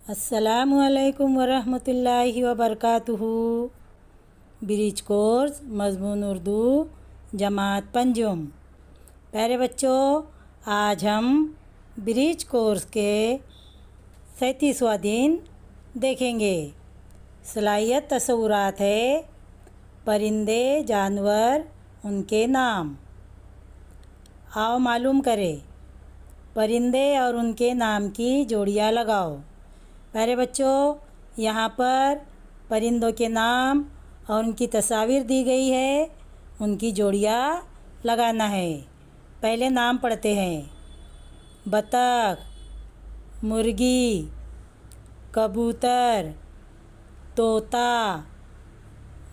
अस्सलामुअलैकुम वरहमतुल्लाहि वबरकातुहू। Bridge course मज़मून Urdu जमात पंजुम। प्यारे बच्चों, आज हम ब्रिज कोर्स के 37वां दिन देखेंगे। सलाहियत तस्वुरात है परिंदे जानवर उनके नाम। आओ मालूम करें। परिंदे और उनके नाम की जोड़ियाँ लगाओ। प्यारे बच्चों, यहाँ पर परिंदों के नाम और उनकी तस्वीर दी गई है, उनकी जोड़ियाँ लगाना है। पहले नाम पढ़ते हैं। बतख, मुर्गी, कबूतर, तोता,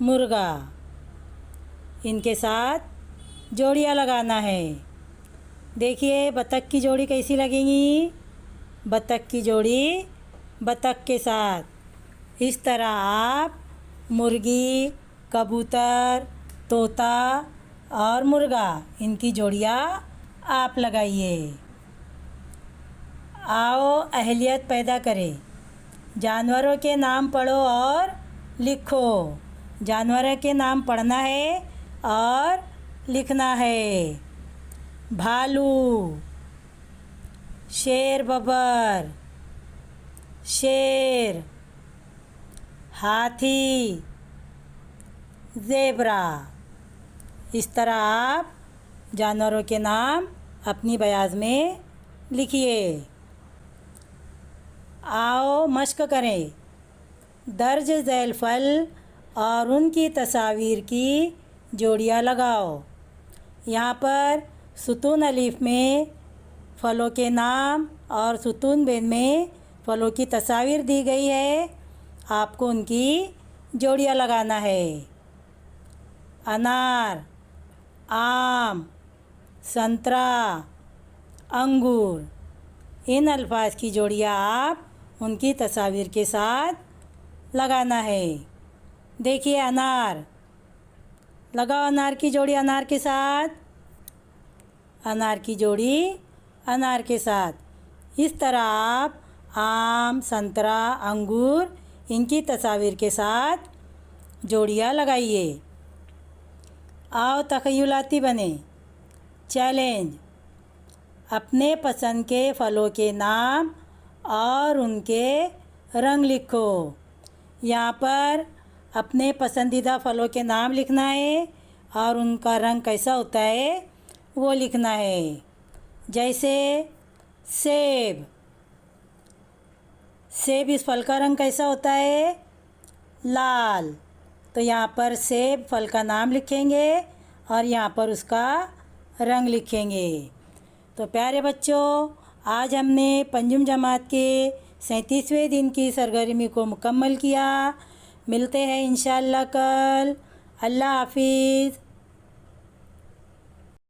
मुर्गा। इनके साथ जोड़ियाँ लगाना है। देखिए बतख की जोड़ी कैसी लगेगी। बतख की जोड़ी बतख के साथ। इस तरह आप मुर्गी, कबूतर, तोता और मुर्गा इनकी जोड़ियाँ आप लगाइए। आओ अहलियत पैदा करें। जानवरों के नाम पढ़ो और लिखो। जानवरों के नाम पढ़ना है और लिखना है। भालू, शेर बबर, शेर, हाथी, ज़ेब्रा। इस तरह आप जानवरों के नाम अपनी बयाज में लिखिए। आओ मश्क करें। दर्ज झैल फल और उनकी तस्वीर की जोड़ियाँ लगाओ। यहाँ पर सुतून अलीफ में फलों के नाम और सुतून बेन में फलों की तस्वीर दी गई है। आपको उनकी जोड़ियाँ लगाना है। अनार, आम, संतरा, अंगूर। इन अल्फाज की जोड़ियाँ आप उनकी तस्वीर के साथ लगाना है। देखिए अनार, लगाओ अनार की जोड़ी अनार के साथ। अनार की जोड़ी अनार के साथ। इस तरह आप आम, संतरा, अंगूर इनकी तस्वीर के साथ जोड़ियाँ लगाइए। आओ तख़य्युलाती बने। चैलेंज, अपने पसंद के फलों के नाम और उनके रंग लिखो। यहाँ पर अपने पसंदीदा फलों के नाम लिखना है और उनका रंग कैसा होता है वो लिखना है। जैसे सेब। सेब, इस फल का रंग कैसा होता है? लाल। तो यहाँ पर सेब फल का नाम लिखेंगे और यहाँ पर उसका रंग लिखेंगे। तो प्यारे बच्चों, आज हमने पंजुम जमात के 37वें दिन की सरगर्मी को मुकम्मल किया। मिलते हैं इंशाअल्लाह कल। अल्लाह हाफिज़।